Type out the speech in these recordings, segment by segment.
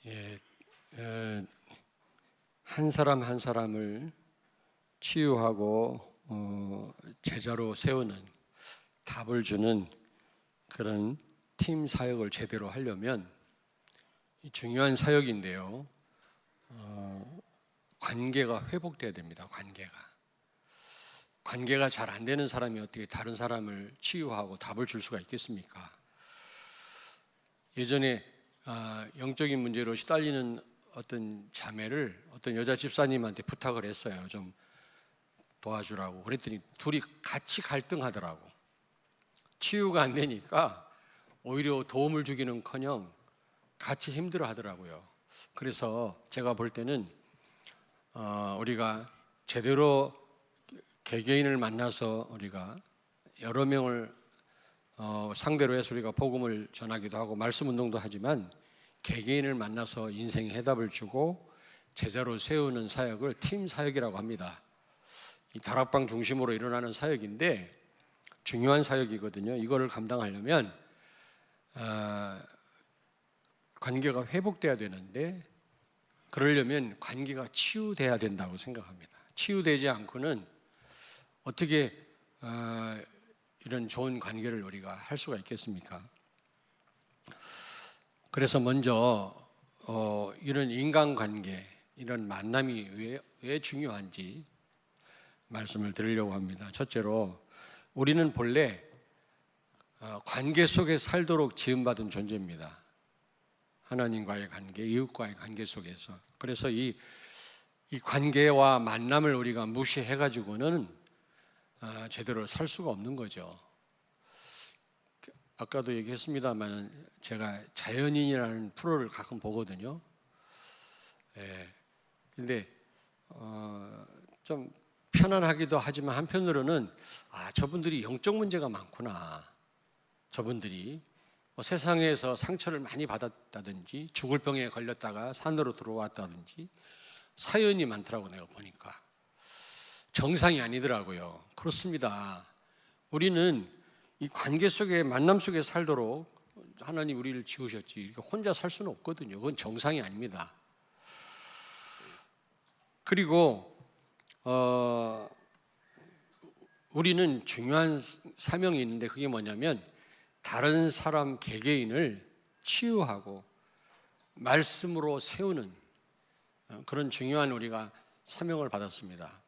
예, 한 사람 한 사람을 치유하고 제자로 세우는, 답을 주는 그런 팀 사역을 제대로 하려면 중요한 사역인데요. 관계가 회복돼야 됩니다. 관계가 잘 안 되는 사람이 어떻게 다른 사람을 치유하고 답을 줄 수가 있겠습니까? 예전에 영적인 문제로 시달리는 어떤 자매를 어떤 여자 집사님한테 부탁을 했어요. 좀 도와주라고. 그랬더니 둘이 같이 갈등하더라고. 치유가 안 되니까 오히려 도움을 주기는커녕 같이 힘들어 하더라고요. 그래서 제가 볼 때는 우리가 제대로 개개인을 만나서 우리가 여러 명을 상대로 해서 우리가 복음을 전하기도 하고 말씀 운동도 하지만, 개개인을 만나서 인생의 해답을 주고 제자로 세우는 사역을 팀 사역이라고 합니다. 이 다락방 중심으로 일어나는 사역인데 중요한 사역이거든요. 이거를 감당하려면 관계가 회복돼야 되는데, 그러려면 관계가 치유돼야 된다고 생각합니다. 치유되지 않고는 어떻게 이런 좋은 관계를 우리가 할 수가 있겠습니까? 그래서 먼저 이런 인간관계, 이런 만남이 왜 중요한지 말씀을 드리려고 합니다. 첫째로, 우리는 본래 관계 속에 살도록 지음받은 존재입니다. 하나님과의 관계, 이웃과의 관계 속에서. 그래서 이 관계와 만남을 우리가 무시해가지고는 제대로 살 수가 없는 거죠. 아까도 얘기했습니다만 제가 자연인이라는 프로를 가끔 보거든요. 근데 좀 편안하기도 하지만 한편으로는 저분들이 영적 문제가 많구나. 저분들이 세상에서 상처를 많이 받았다든지 죽을 병에 걸렸다가 산으로 들어왔다든지 사연이 많더라고. 내가 보니까 정상이 아니더라고요. 그렇습니다. 우리는 이 관계 속에, 만남 속에 살도록 하나님 우리를 지으셨지, 이렇게 혼자 살 수는 없거든요. 그건 정상이 아닙니다. 그리고 우리는 중요한 사명이 있는데, 그게 뭐냐면 다른 사람 개개인을 치유하고 말씀으로 세우는 그런 중요한 우리가 사명을 받았습니다.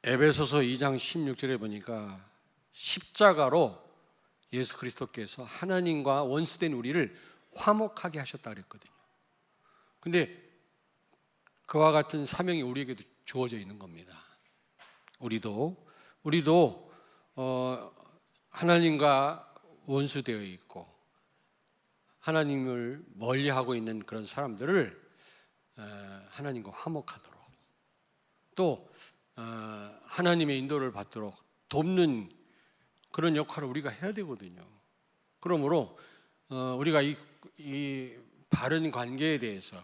에베소서 2장 16절에 보니까 십자가로 예수 그리스도께서 하나님과 원수된 우리를 화목하게 하셨다 그랬거든요. 근데 그와 같은 사명이 우리에게도 주어져 있는 겁니다. 우리도 하나님과 원수되어 있고 하나님을 멀리하고 있는 그런 사람들을 하나님과 화목하도록, 또 하나님의 인도를 받도록 돕는 그런 역할을 우리가 해야 되거든요. 그러므로 우리가 이 바른 관계에 대해서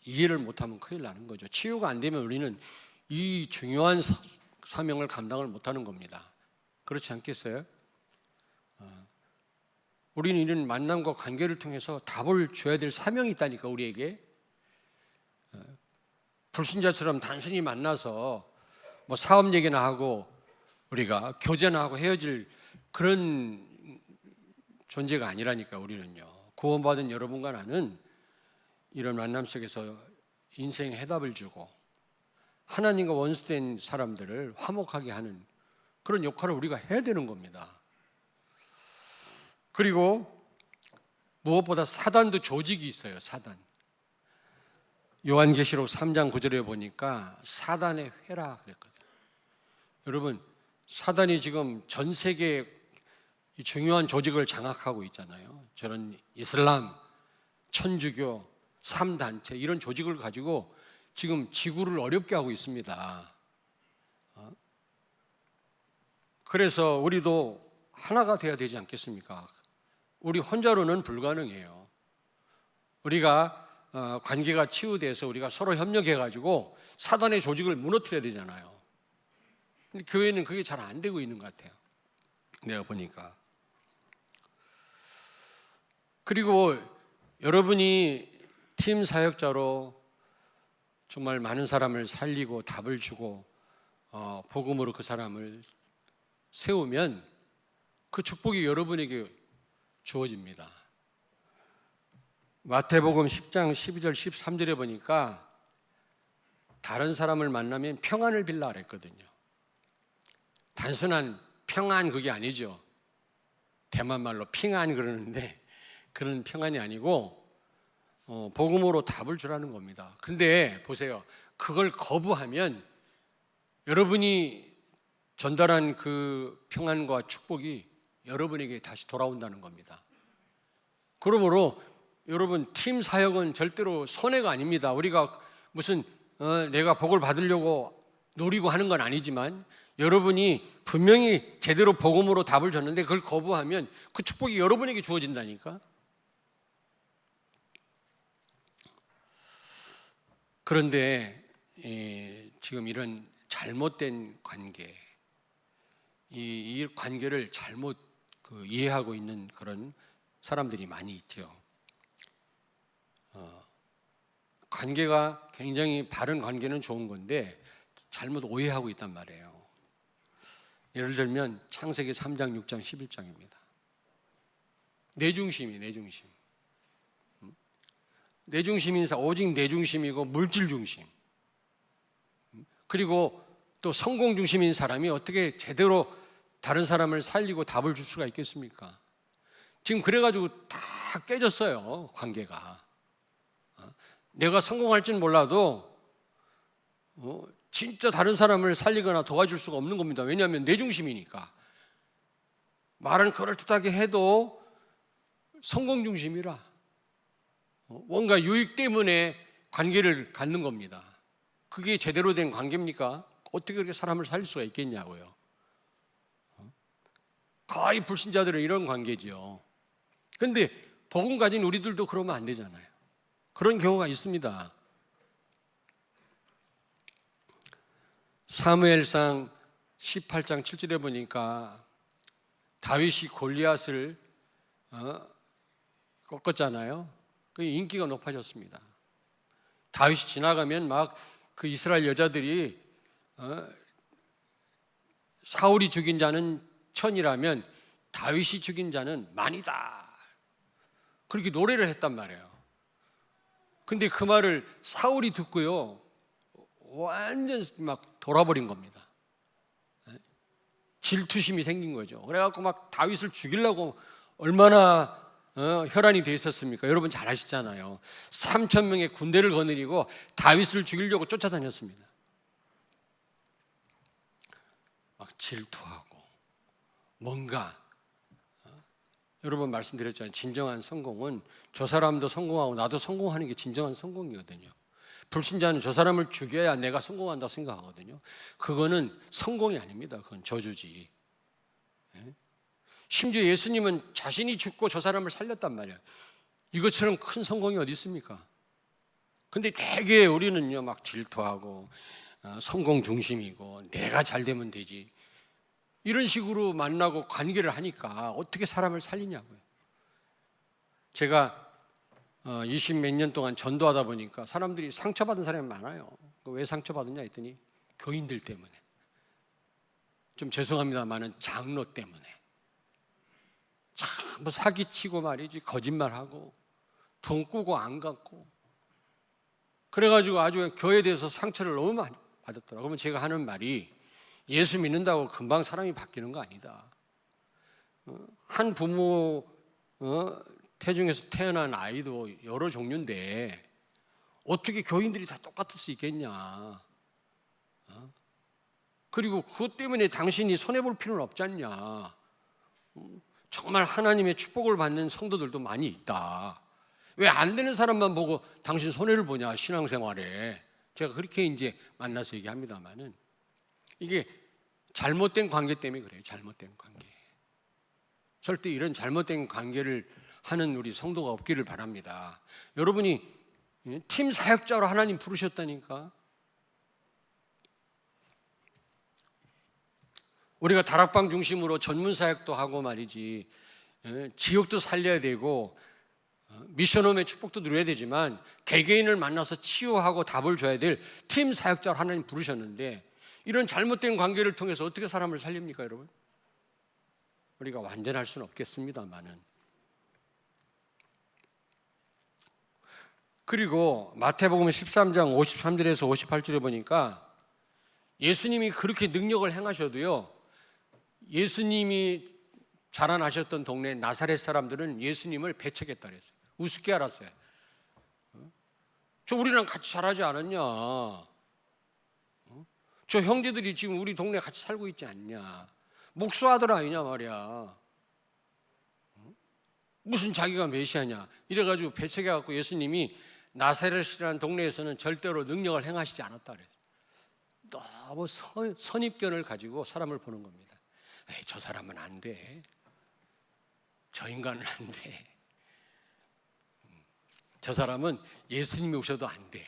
이해를 못하면 큰일 나는 거죠. 치유가 안 되면 우리는 이 중요한 사명을 감당을 못하는 겁니다. 그렇지 않겠어요? 우리는 이런 만남과 관계를 통해서 답을 줘야 될 사명이 있다니까. 우리에게 불신자처럼 단순히 만나서 사업 얘기나 하고 우리가 교제나 하고 헤어질 그런 존재가 아니라니까. 우리는요, 구원받은 여러분과 나는 이런 만남 속에서 인생의 해답을 주고 하나님과 원수된 사람들을 화목하게 하는 그런 역할을 우리가 해야 되는 겁니다. 그리고 무엇보다 사단도 조직이 있어요. 사단. 요한계시록 3장 9절에 보니까 사단의 회라 그랬거든요. 여러분, 사단이 지금 전 세계 중요한 조직을 장악하고 있잖아요. 저런 이슬람, 천주교, 3단체 이런 조직을 가지고 지금 지구를 어렵게 하고 있습니다. 그래서 우리도 하나가 돼야 되지 않겠습니까? 우리 혼자로는 불가능해요. 우리가 관계가 치유돼서 우리가 서로 협력해가지고 사단의 조직을 무너뜨려야 되잖아요. 근데 교회는 그게 잘 안 되고 있는 것 같아요. 내가 보니까. 그리고 여러분이 팀 사역자로 정말 많은 사람을 살리고 답을 주고 복음으로 그 사람을 세우면 그 축복이 여러분에게 주어집니다. 마태복음 10장 12절 13절에 보니까 다른 사람을 만나면 평안을 빌라 그랬거든요. 단순한 평안 그게 아니죠. 대만 말로 핑안 그러는데 그런 평안이 아니고 복음으로 답을 주라는 겁니다. 근데 보세요. 그걸 거부하면 여러분이 전달한 그 평안과 축복이 여러분에게 다시 돌아온다는 겁니다. 그러므로 여러분 팀 사역은 절대로 손해가 아닙니다. 우리가 무슨 내가 복을 받으려고 노리고 하는 건 아니지만 여러분이 분명히 제대로 복음으로 답을 줬는데 그걸 거부하면 그 축복이 여러분에게 주어진다니까. 그런데 지금 이런 잘못된 관계, 이 관계를 잘못 이해하고 있는 그런 사람들이 많이 있죠. 관계가 굉장히 바른 관계는 좋은 건데 잘못 오해하고 있단 말이에요. 예를 들면 창세기 3장, 6장, 11장입니다. 내중심이 내중심. 내중심인 오직 내중심이고 물질 중심. 그리고 또 성공 중심인 사람이 어떻게 제대로 다른 사람을 살리고 답을 줄 수가 있겠습니까? 지금 그래가지고 다 깨졌어요, 관계가. 내가 성공할지는 몰라도 진짜 다른 사람을 살리거나 도와줄 수가 없는 겁니다. 왜냐하면 내 중심이니까. 말은 그럴듯하게 해도 성공 중심이라 뭔가 유익 때문에 관계를 갖는 겁니다. 그게 제대로 된 관계입니까? 어떻게 그렇게 사람을 살릴 수가 있겠냐고요. 거의 불신자들은 이런 관계죠. 그런데 복음 가진 우리들도 그러면 안 되잖아요. 그런 경우가 있습니다. 사무엘상 18장 7절에 보니까 다윗이 골리앗을 꺾었잖아요. 그 인기가 높아졌습니다. 다윗이 지나가면 막 그 이스라엘 여자들이 사울이 죽인 자는 천이라면 다윗이 죽인 자는 만이다. 그렇게 노래를 했단 말이에요. 근데 그 말을 사울이 듣고요, 완전 막 돌아버린 겁니다. 질투심이 생긴 거죠. 그래갖고 막 다윗을 죽이려고 얼마나 혈안이 돼 있었습니까? 여러분 잘 아시잖아요. 3,000명의 군대를 거느리고 다윗을 죽이려고 쫓아다녔습니다. 막 질투하고 뭔가 여러분 말씀드렸잖아요. 진정한 성공은 저 사람도 성공하고 나도 성공하는 게 진정한 성공이거든요. 불신자는 저 사람을 죽여야 내가 성공한다고 생각하거든요. 그거는 성공이 아닙니다. 그건 저주지. 심지어 예수님은 자신이 죽고 저 사람을 살렸단 말이에요. 이것처럼 큰 성공이 어디 있습니까? 근데 되게 우리는요 막 질투하고 성공 중심이고 내가 잘 되면 되지, 이런 식으로 만나고 관계를 하니까 어떻게 사람을 살리냐고요. 제가 20 몇 년 동안 전도하다 보니까 사람들이 상처받은 사람이 많아요. 왜 상처받았냐 했더니 교인들 때문에, 좀 죄송합니다만은 장로 때문에 참 뭐 사기치고 말이지, 거짓말하고 돈 꾸고 안 갚고 그래가지고 아주 교회에 대해서 상처를 너무 많이 받았더라고요. 그러면 제가 하는 말이 예수 믿는다고 금방 사람이 바뀌는 거 아니다. 한 부모 태중에서 태어난 아이도 여러 종류인데 어떻게 교인들이 다 똑같을 수 있겠냐. 그리고 그것 때문에 당신이 손해볼 필요는 없지 않냐. 정말 하나님의 축복을 받는 성도들도 많이 있다. 왜 안 되는 사람만 보고 당신 손해를 보냐, 신앙생활에. 제가 그렇게 이제 만나서 얘기합니다만은 이게 잘못된 관계 때문에 그래요. 잘못된 관계. 절대 이런 잘못된 관계를 하는 우리 성도가 없기를 바랍니다. 여러분이 팀 사역자로 하나님 부르셨다니까. 우리가 다락방 중심으로 전문 사역도 하고 말이지, 지역도 살려야 되고 미션홈의 축복도 누려야 되지만 개개인을 만나서 치유하고 답을 줘야 될 팀 사역자를 하나님 부르셨는데 이런 잘못된 관계를 통해서 어떻게 사람을 살립니까, 여러분? 우리가 완전할 수는 없겠습니다만은. 그리고 마태복음 13장 53절에서 58절에 보니까 예수님이 그렇게 능력을 행하셔도요, 예수님이 자라나셨던 동네 나사렛 사람들은 예수님을 배척했다 그랬어요. 우습게 알았어요. 저 우리랑 같이 자라지 않았냐? 저 형제들이 지금 우리 동네 같이 살고 있지 않냐? 목수아들 아니냐 말이야. 무슨 자기가 메시아냐? 이래가지고 배척해갖고 예수님이 나사렛이라는 동네에서는 절대로 능력을 행하시지 않았다 그랬어요. 너무 선입견을 가지고 사람을 보는 겁니다. 에이, 저 사람은 안 돼. 저 인간은 안 돼. 저 사람은 예수님이 오셔도 안 돼.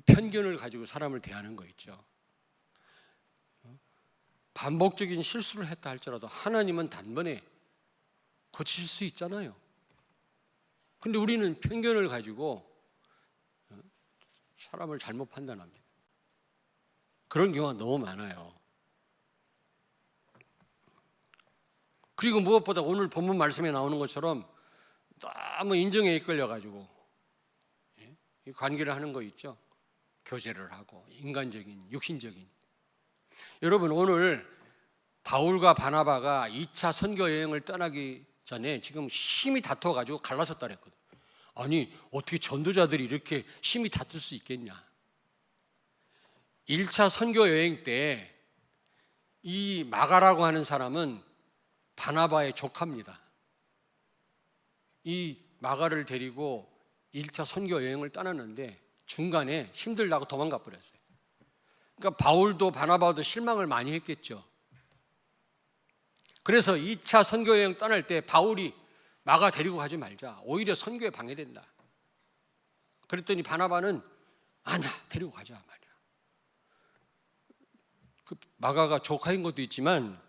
편견을 가지고 사람을 대하는 거 있죠. 반복적인 실수를 했다 할지라도 하나님은 단번에 고칠 수 있잖아요. 근데 우리는 편견을 가지고 사람을 잘못 판단합니다. 그런 경우가 너무 많아요. 그리고 무엇보다 오늘 본문 말씀에 나오는 것처럼 너무 인정에 이끌려가지고 이 관계를 하는 거 있죠. 교제를 하고 인간적인, 육신적인. 여러분, 오늘 바울과 바나바가 2차 선교 여행을 떠나기 전에 지금 심히 다투어가지고 갈라섰다 그랬거든. 아니, 어떻게 전도자들이 이렇게 심히 다툴 수 있겠냐. 1차 선교 여행 때 이 마가라고 하는 사람은 바나바의 조카입니다. 이 마가를 데리고 1차 선교 여행을 떠났는데 중간에 힘들다고 도망가 버렸어요. 그러니까 바울도 바나바도 실망을 많이 했겠죠. 그래서 2차 선교 여행 떠날 때 바울이 마가 데리고 가지 말자. 오히려 선교에 방해된다. 그랬더니 바나바는 아니야, 데리고 가자 말이야. 그 마가가 조카인 것도 있지만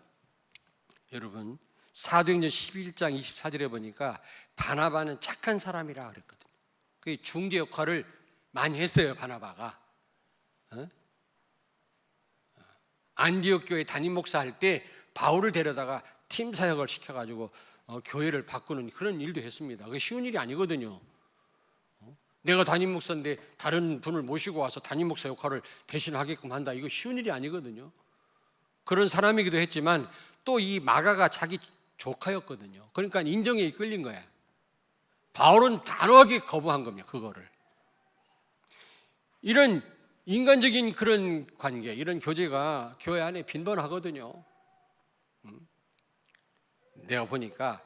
여러분, 사도행전 11장 24절에 보니까 바나바는 착한 사람이라 그랬거든요. 그 중재 역할을 많이 했어요, 바나바가. 안디옥 교회 담임 목사 할 때 바울을 데려다가 팀 사역을 시켜가지고 교회를 바꾸는 그런 일도 했습니다. 그게 쉬운 일이 아니거든요. 내가 담임 목사인데 다른 분을 모시고 와서 담임 목사 역할을 대신하게끔 한다. 이거 쉬운 일이 아니거든요. 그런 사람이기도 했지만 또 이 마가가 자기 조카였거든요. 그러니까 인정에 이끌린 거야. 바울은 단호하게 거부한 겁니다. 그거를. 이런 인간적인 그런 관계, 이런 교제가 교회 안에 빈번하거든요. 내가 보니까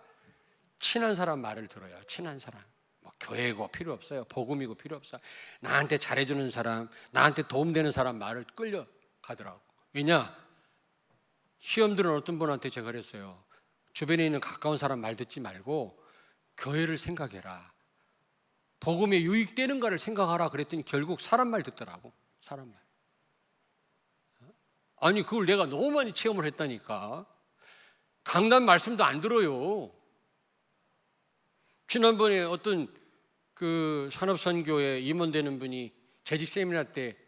친한 사람 말을 들어요. 친한 사람. 뭐 교회고 필요 없어요. 복음이고 필요 없어요. 나한테 잘해주는 사람, 나한테 도움되는 사람 말을 끌려가더라고. 왜냐? 시험 들은 어떤 분한테 제가 그랬어요. 주변에 있는 가까운 사람 말 듣지 말고 교회를 생각해라. 복음에 유익되는가를 생각하라 그랬더니 결국 사람 말 듣더라고. 사람 말. 아니, 그걸 내가 너무 많이 체험을 했다니까. 강단 말씀도 안 들어요. 지난번에 어떤 그 산업선교에 임원되는 분이 재직 세미나 때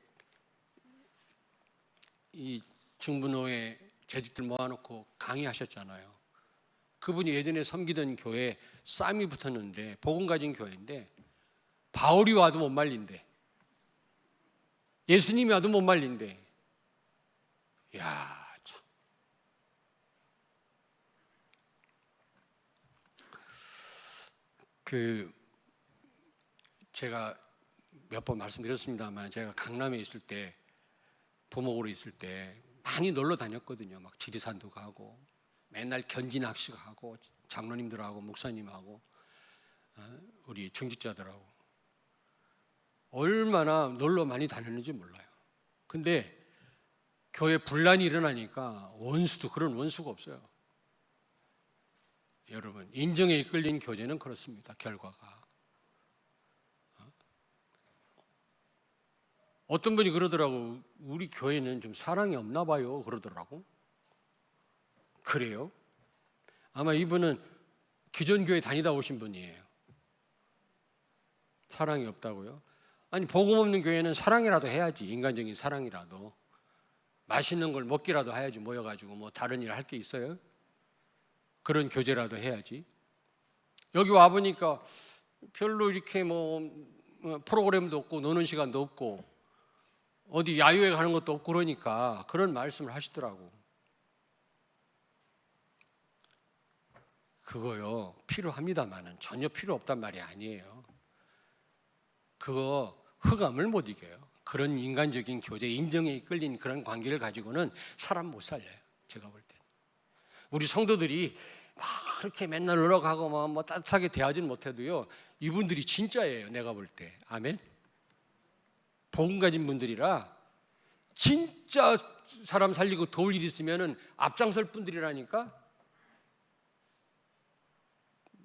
이 중부노회 재직들 모아놓고 강의하셨잖아요. 그분이 예전에 섬기던 교회에 쌈이 붙었는데 복음 가진 교회인데 바울이 와도 못 말린대. 예수님이 와도 못 말린대. 야, 참. 제가 몇 번 말씀드렸습니다만 제가 강남에 있을 때 부목으로 있을 때 많이 놀러 다녔거든요. 막 지리산도 가고 맨날 견지 낚시 가고 장로님들하고 목사님하고 우리 중직자들하고 얼마나 놀러 많이 다녔는지 몰라요. 근데 교회 분란이 일어나니까 원수도 그런 원수가 없어요. 여러분, 인정에 이끌린 교제는 그렇습니다. 결과가. 어떤 분이 그러더라고. 우리 교회는 좀 사랑이 없나 봐요. 그러더라고. 그래요? 아마 이분은 기존 교회 다니다 오신 분이에요. 사랑이 없다고요? 아니, 복음 없는 교회는 사랑이라도 해야지. 인간적인 사랑이라도. 맛있는 걸 먹기라도 해야지. 모여가지고 뭐 다른 일 할 게 있어요? 그런 교제라도 해야지. 여기 와보니까 별로 이렇게 뭐 프로그램도 없고 노는 시간도 없고 어디 야유회 가는 것도 없고 그러니까 그런 말씀을 하시더라고. 그거요, 필요합니다만은 전혀 필요 없단 말이 아니에요. 그거 흑암을 못 이겨요. 그런 인간적인 교제, 인정에 이끌린 그런 관계를 가지고는 사람 못 살려요. 제가 볼 때. 우리 성도들이 막 그렇게 맨날 놀러 가고 뭐 따뜻하게 대하지는 못해도요, 이분들이 진짜예요. 내가 볼 때. 아멘. 복음 가진 분들이라 진짜 사람 살리고 도울 일 있으면은 앞장설 분들이라니까.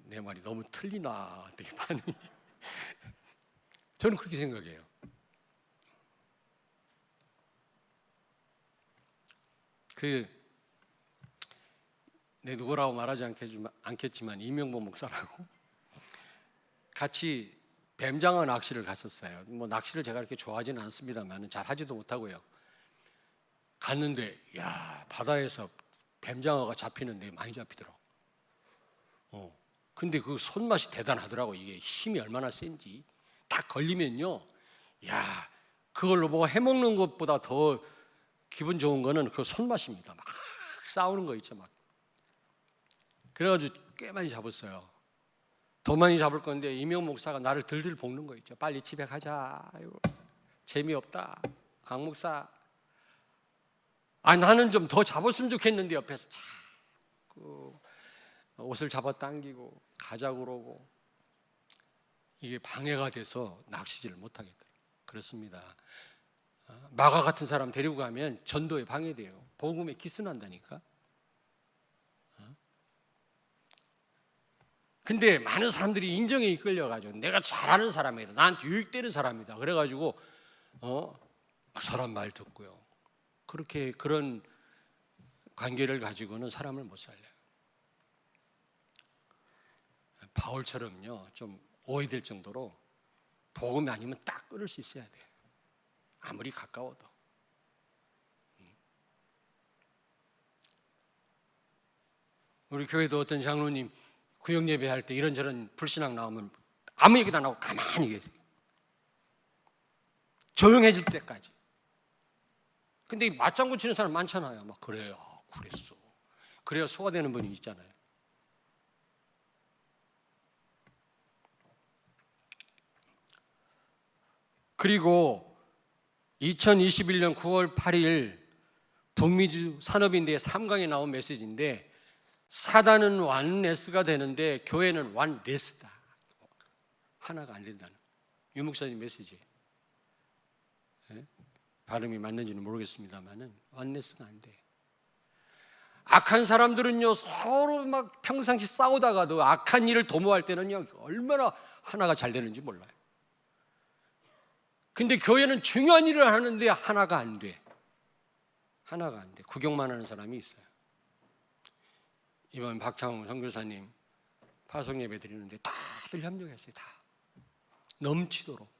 내 말이 너무 틀리나 되게 반응이. 저는 그렇게 생각해요. 내 누구라고 말하지 않겠지만 이명복 목사라고 같이 뱀장어 낚시를 갔었어요. 뭐 낚시를 제가 그렇게 좋아하지는 않습니다만 잘 하지도 못하고요. 갔는데 바다에서 뱀장어가 잡히는데 많이 잡히더라고. 근데 그 손맛이 대단하더라고. 이게 힘이 얼마나 센지 딱 걸리면요, 그걸로 뭐 해먹는 것보다 더 기분 좋은 거는 그 손맛입니다. 막 싸우는 거 있죠. 막 그래가지고 꽤 많이 잡았어요. 더 많이 잡을 건데 이명 목사가 나를 들들 볶는 거 있죠. 빨리 집에 가자. 아이고, 재미없다. 강 목사, 나는 좀 더 잡았으면 좋겠는데 옆에서 자꾸 옷을 잡아당기고 가자고 그러고 이게 방해가 돼서 낚시질을 못하겠더라고요. 그렇습니다. 마가 같은 사람 데리고 가면 전도에 방해돼요. 복음에 기스난다니까. 근데 많은 사람들이 인정에 이끌려가지고 내가 잘하는 사람이다, 나한테 유익되는 사람이다 그래가지고 그 사람 말 듣고요, 그렇게 그런 관계를 가지고는 사람을 못 살려요. 바울처럼요 좀 오해될 정도로 복음이 아니면 딱 끊을 수 있어야 돼요. 아무리 가까워도. 우리 교회도 어떤 장로님 구역 예배할 때 이런저런 불신앙 나오면 아무 얘기도 안 하고 가만히 계세요. 조용해질 때까지. 근데 맞장구 치는 사람 많잖아요. 막 그래요, 그랬어. 그래야 소화되는 분이 있잖아요. 그리고 2021년 9월 8일 북미주 산업인대의 3강에 나온 메시지인데, 사단은 완레스가 되는데 교회는 완레스다. 하나가 안 된다는 유목사님 메시지. 발음이 맞는지는 모르겠습니다만은 완레스가 안 돼. 악한 사람들은요 서로 막 평상시 싸우다가도 악한 일을 도모할 때는요 얼마나 하나가 잘 되는지 몰라요. 근데 교회는 중요한 일을 하는데 하나가 안 돼. 하나가 안 돼. 구경만 하는 사람이 있어요. 이번 박창훈 선교사님 파송 예배 드리는데 다들 협력했어요. 다 넘치도록.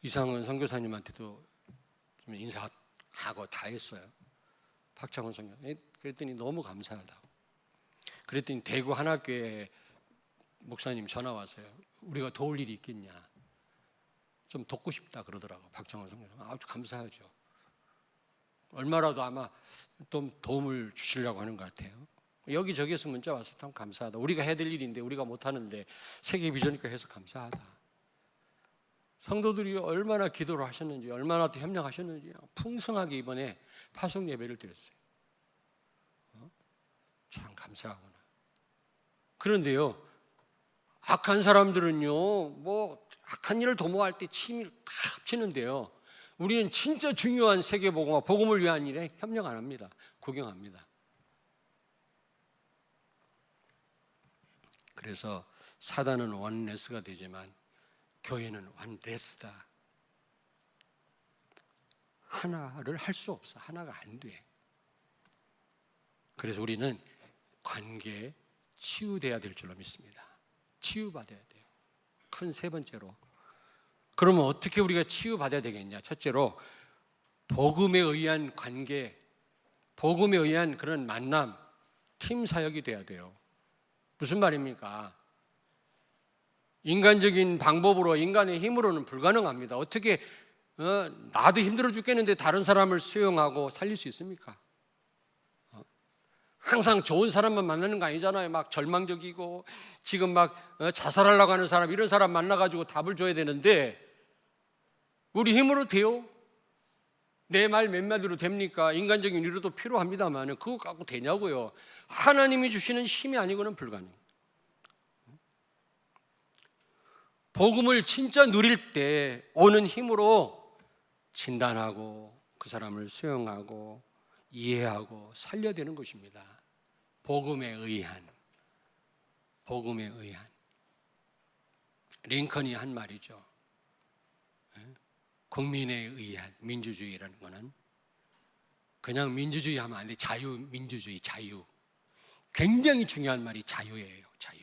이상은 선교사님한테도 좀 인사하고 다 했어요. 박창훈 선교. 그랬더니 너무 감사하다고. 그랬더니 대구 한학교에 목사님 전화 왔어요. 우리가 도울 일이 있겠냐, 좀 돕고 싶다 그러더라고. 박창훈 선교사님 아주 감사하죠. 얼마라도 아마 좀 도움을 주시려고 하는 것 같아요. 여기저기에서 문자 와서 참 감사하다. 우리가 해야 될 일인데 우리가 못하는데 세계 비전이니까 해서 감사하다. 성도들이 얼마나 기도를 하셨는지, 얼마나 또 협력하셨는지 풍성하게 이번에 파송 예배를 드렸어요. 참 감사하구나. 그런데요, 악한 사람들은요 뭐 악한 일을 도모할 때 침을 다 합치는데요, 우리는 진짜 중요한 세계복음과 복음을 위한 일에 협력 안 합니다. 구경합니다. 그래서 사단은 원레스가 되지만 교회는 원레스다. 하나를 할 수 없어. 하나가 안 돼. 그래서 우리는 관계 치유돼야 될 줄로 믿습니다. 치유받아야 돼요. 큰 세 번째로. 그러면 어떻게 우리가 치유받아야 되겠냐? 첫째로 복음에 의한 관계, 복음에 의한 그런 만남, 팀 사역이 돼야 돼요. 무슨 말입니까? 인간적인 방법으로, 인간의 힘으로는 불가능합니다. 어떻게 나도 힘들어 죽겠는데 다른 사람을 수용하고 살릴 수 있습니까? 항상 좋은 사람만 만나는 거 아니잖아요. 막 절망적이고 지금 막 자살하려고 하는 사람, 이런 사람 만나가지고 답을 줘야 되는데 우리 힘으로 돼요? 내 말 몇 마디로 됩니까? 인간적인 위로도 필요합니다만 그거 갖고 되냐고요. 하나님이 주시는 힘이 아니고는 불가능해요. 복음을 진짜 누릴 때 오는 힘으로 진단하고 그 사람을 수용하고 이해하고 살려야 되는 것입니다. 복음에 의한, 복음에 의한. 링컨이 한 말이죠. 국민에 의한 민주주의라는 것은 그냥 민주주의 하면 안 돼. 자유민주주의, 자유. 굉장히 중요한 말이 자유예요. 자유.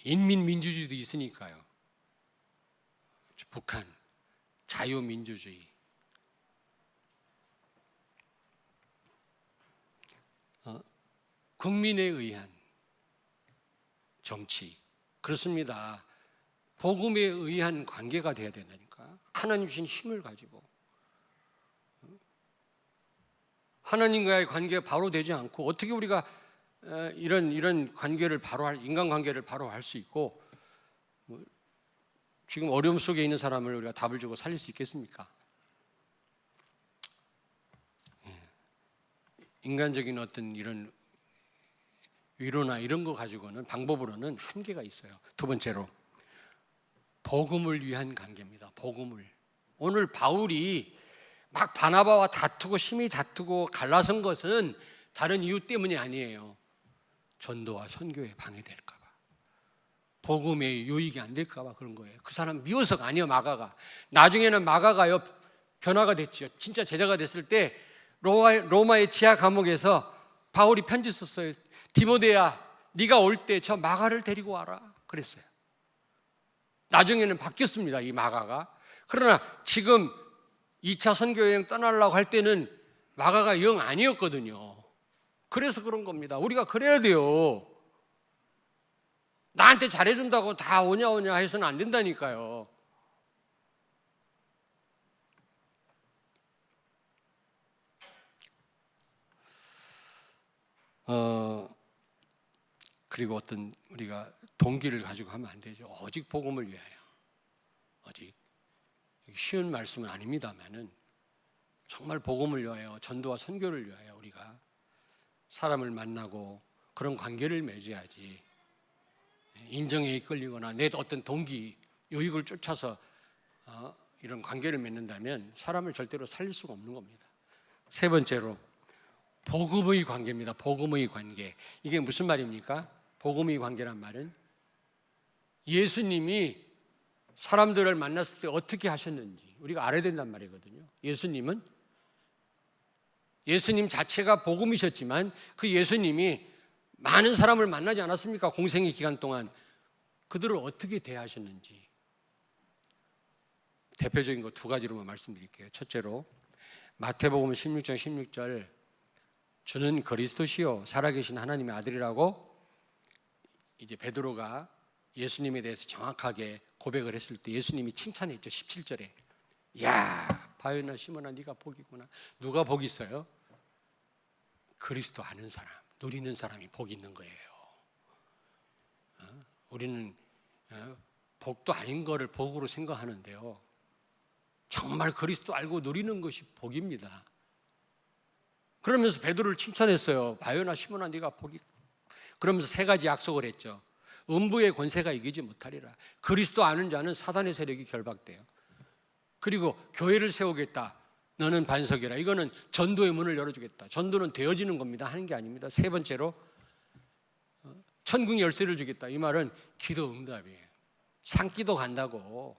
인민민주주의도 있으니까요. 북한 자유민주주의. 국민에 의한 정치. 그렇습니다. 복음에 의한 관계가 돼야 된다니까. 하나님 주신 힘을 가지고 하나님과의 관계가 바로 되지 않고 어떻게 우리가 이런 관계를 바로 인간관계를 바로 할 수 있고 지금 어려움 속에 있는 사람을 우리가 답을 주고 살릴 수 있겠습니까? 인간적인 어떤 이런 위로나 이런 거 가지고는 방법으로는 한계가 있어요. 두 번째로 복음을 위한 관계입니다. 복음을. 오늘 바울이 막 바나바와 다투고 심히 다투고 갈라선 것은 다른 이유 때문이 아니에요. 전도와 선교에 방해될까 봐, 복음의 유익이 안 될까 봐 그런 거예요. 그 사람 미워서가 아니에요. 마가가. 나중에는 마가가요 변화가 됐죠. 진짜 제자가 됐을 때 로마의 지하 감옥에서 바울이 편지 썼어요. 디모데야, 네가 올 때 저 마가를 데리고 와라 그랬어요. 나중에는 바뀌었습니다, 이 마가가. 그러나 지금 2차 선교여행 떠나려고 할 때는 마가가 영 아니었거든요. 그래서 그런 겁니다. 우리가 그래야 돼요. 나한테 잘해준다고 다 오냐 해서는 안 된다니까요. 그리고 어떤 우리가 동기를 가지고 하면 안 되죠. 오직 복음을 위하여. 오직. 쉬운 말씀은 아닙니다만은 정말 복음을 위하여, 전도와 선교를 위하여 우리가 사람을 만나고 그런 관계를 맺어야지. 인정에 이끌리거나 내 어떤 동기, 요익을 쫓아서 이런 관계를 맺는다면 사람을 절대로 살릴 수가 없는 겁니다. 세 번째로 복음의 관계입니다. 복음의 관계. 이게 무슨 말입니까? 복음의 관계란 말은 예수님이 사람들을 만났을 때 어떻게 하셨는지 우리가 알아야 된단 말이거든요. 예수님 자체가 복음이셨지만 그 예수님이 많은 사람을 만나지 않았습니까? 공생의 기간 동안 그들을 어떻게 대하셨는지 대표적인 거 두 가지로만 말씀드릴게요. 첫째로 마태복음 16장 16절 주는 그리스도시요 살아계신 하나님의 아들이라고 이제 베드로가 예수님에 대해서 정확하게 고백을 했을 때 예수님이 칭찬했죠. 17절에 야 바요나 시몬아 네가 복이구나. 누가 복이 있어요? 그리스도 아는 사람, 누리는 사람이 복이 있는 거예요. 우리는 복도 아닌 거를 복으로 생각하는데요, 정말 그리스도 알고 누리는 것이 복입니다. 그러면서 베드로를 칭찬했어요. 바요나 시몬아 네가 복이. 그러면서 세 가지 약속을 했죠. 음부의 권세가 이기지 못하리라. 그리스도 아는 자는 사단의 세력이 결박돼요. 그리고 교회를 세우겠다. 너는 반석이라. 이거는 전도의 문을 열어주겠다. 전도는 되어지는 겁니다. 하는 게 아닙니다. 세 번째로 천국 열쇠를 주겠다. 이 말은 기도 응답이에요. 산기도 간다고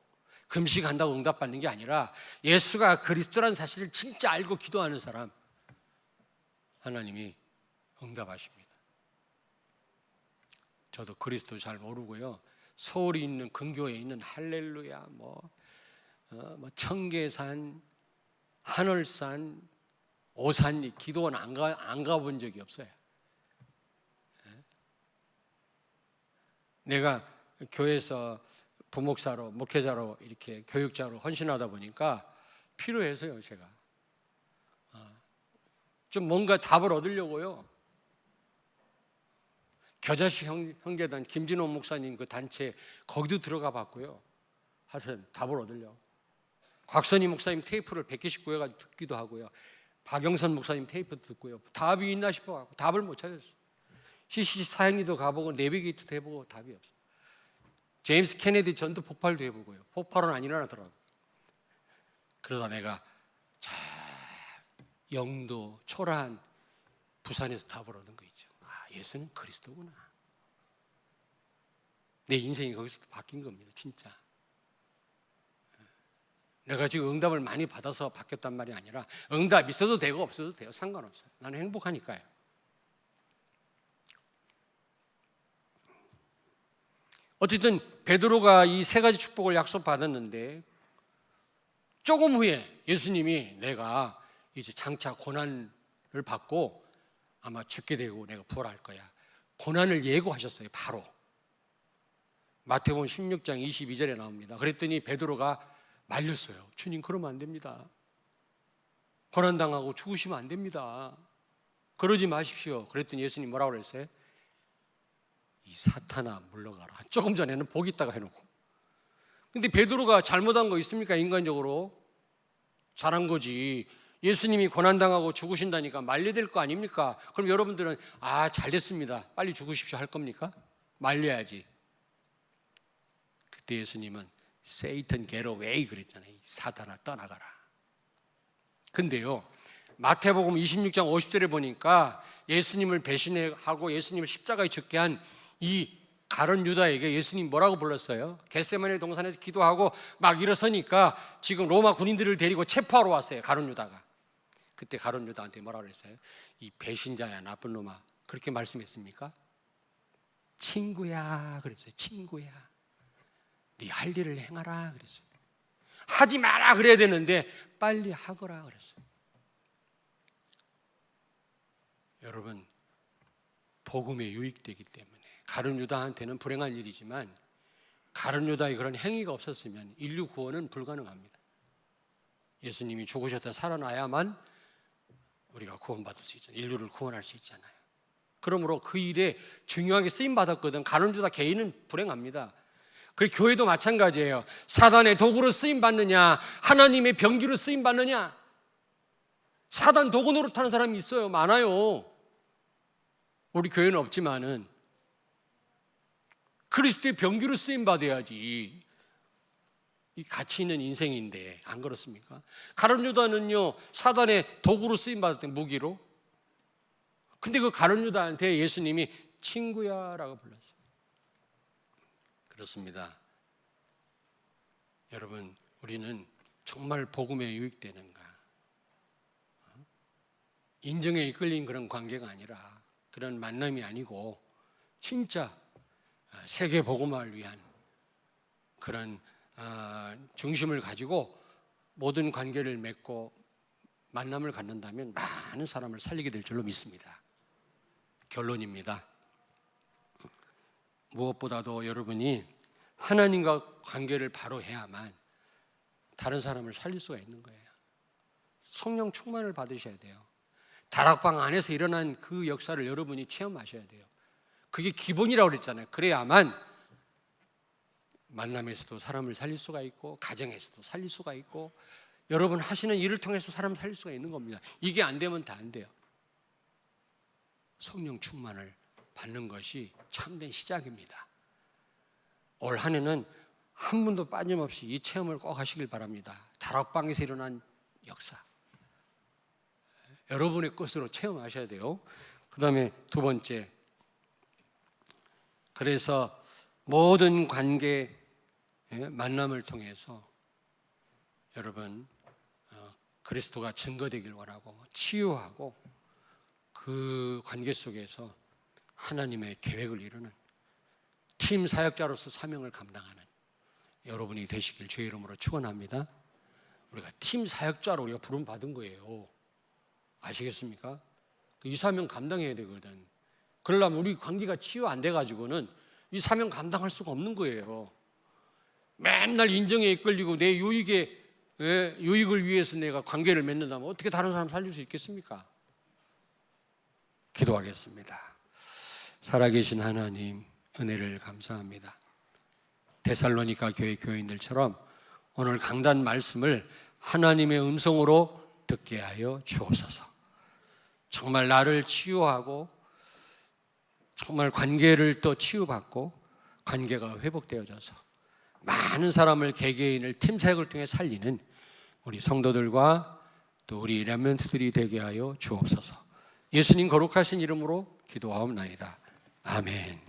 금식한다고 응답받는 게 아니라 예수가 그리스도라는 사실을 진짜 알고 기도하는 사람 하나님이 응답하십니다. 저도 그리스도 잘 모르고요. 서울에 있는 근교에 있는 할렐루야, 뭐 청계산, 하늘산, 오산 기도원 안 가본 적이 없어요. 내가 교회에서 부목사로, 목회자로, 이렇게 교육자로 헌신하다 보니까 필요해서요. 제가 좀 뭔가 답을 얻으려고요. 겨자씨 형제단 김진호 목사님 그 단체 거기도 들어가 봤고요. 하여튼 답을 얻으려고. 곽선희 목사님 테이프를 100개씩 구해가지고 듣기도 하고요. 박영선 목사님 테이프 듣고요. 답이 있나 싶어갖고 답을 못 찾았어요. CCC 사행리도 가보고 내비게이터도 해보고 답이 없어요. 제임스 케네디 전도 폭발도 해보고요. 폭발은 안 일어나더라고요. 그러다 내가 자 영도 초라한 부산에서 답을 얻은 거 있죠. 예수는 그리스도구나. 내 인생이 거기서 바뀐 겁니다. 진짜. 내가 지금 응답을 많이 받아서 바뀌었단 말이 아니라 응답 있어도 되고 없어도 돼요. 상관없어요. 나는 행복하니까요. 어쨌든 베드로가 이 세 가지 축복을 약속받았는데 조금 후에 예수님이 내가 이제 장차 고난을 받고 아마 죽게 되고 내가 부활할 거야. 고난을 예고하셨어요. 바로. 마태복음 16장 22절에 나옵니다. 그랬더니 베드로가 말렸어요. 주님 그러면 안 됩니다. 고난당하고 죽으시면 안 됩니다. 그러지 마십시오. 그랬더니 예수님 뭐라고 그랬어요? 이 사탄아 물러가라. 조금 전에는 복 있다가 해놓고. 근데 베드로가 잘못한 거 있습니까? 인간적으로 잘한 거지. 예수님이 고난당하고 죽으신다니까 말려야 될 거 아닙니까? 그럼 여러분들은 잘됐습니다, 빨리 죽으십시오 할 겁니까? 말려야지. 그때 예수님은 Satan get away 그랬잖아요. 사탄아 떠나가라. 근데요 마태복음 26장 50절에 보니까 예수님을 배신하고 예수님을 십자가에 죽게 한 이 가룟 유다에게 예수님 뭐라고 불렀어요? 겟세마네 동산에서 기도하고 막 일어서니까 지금 로마 군인들을 데리고 체포하러 왔어요. 가룟 유다가. 그때 가룟 유다한테 뭐라고 그랬어요? 이 배신자야 나쁜 놈아. 그렇게 말씀했습니까? 친구야 그랬어요. 친구야 네 할 일을 행하라 그랬어요. 하지 마라 그래야 되는데 빨리 하거라 그랬어요. 여러분 복음에 유익되기 때문에 가룟 유다한테는 불행한 일이지만 가룟 유다의 그런 행위가 없었으면 인류 구원은 불가능합니다. 예수님이 죽으셨다 살아나야만 우리가 구원받을 수 있잖아요. 인류를 구원할 수 있잖아요. 그러므로 그 일에 중요하게 쓰임받았거든. 가룟 유다 개인은 불행합니다. 그리고 교회도 마찬가지예요. 사단의 도구로 쓰임받느냐 하나님의 병기로 쓰임받느냐. 사단 도구 노릇하는 사람이 있어요. 많아요. 우리 교회는 없지만은 그리스도의 병기로 쓰임받아야지. 이 가치 있는 인생인데 안 그렇습니까? 가룟 유다는요 사단의 도구로 쓰임받았던 무기로. 근데 그 가룟 유다한테 예수님이 친구야 라고 불렀어요. 그렇습니다. 여러분 우리는 정말 복음에 유익되는가? 인정에 이끌린 그런 관계가 아니라 그런 만남이 아니고 진짜 세계 복음화를 위한 그런 중심을 가지고 모든 관계를 맺고 만남을 갖는다면 많은 사람을 살리게 될 줄로 믿습니다. 결론입니다. 무엇보다도 여러분이 하나님과 관계를 바로 해야만 다른 사람을 살릴 수가 있는 거예요. 성령 충만을 받으셔야 돼요. 다락방 안에서 일어난 그 역사를 여러분이 체험하셔야 돼요. 그게 기본이라고 그랬잖아요. 그래야만 만남에서도 사람을 살릴 수가 있고 가정에서도 살릴 수가 있고 여러분 하시는 일을 통해서 사람을 살릴 수가 있는 겁니다. 이게 안 되면 다 안 돼요. 성령 충만을 받는 것이 참된 시작입니다. 올 한 해는 한 분도 빠짐없이 이 체험을 꼭 하시길 바랍니다. 다락방에서 일어난 역사 여러분의 것으로 체험하셔야 돼요. 그 다음에 두 번째, 그래서 모든 관계 만남을 통해서 여러분 그리스도가 증거되길 원하고 치유하고 그 관계 속에서 하나님의 계획을 이루는 팀 사역자로서 사명을 감당하는 여러분이 되시길 주의 이름으로 축원합니다. 우리가 팀 사역자로 우리가 부름 받은 거예요. 아시겠습니까? 이 사명 감당해야 되거든. 그러려면 우리 관계가 치유 안 돼가지고는 이 사명 감당할 수가 없는 거예요. 맨날 인정에 이끌리고 내 유익을 위해서 내가 관계를 맺는다면 어떻게 다른 사람 살릴 수 있겠습니까? 기도하겠습니다. 살아계신 하나님, 은혜를 감사합니다. 데살로니가 교회 교인들처럼 오늘 강단 말씀을 하나님의 음성으로 듣게 하여 주옵소서. 정말 나를 치유하고 정말 관계를 또 치유받고 관계가 회복되어져서 많은 사람을 개개인을 팀 사역을 통해 살리는 우리 성도들과 또 우리 렘넌트들이 되게 하여 주옵소서. 예수님 거룩하신 이름으로 기도하옵나이다. 아멘.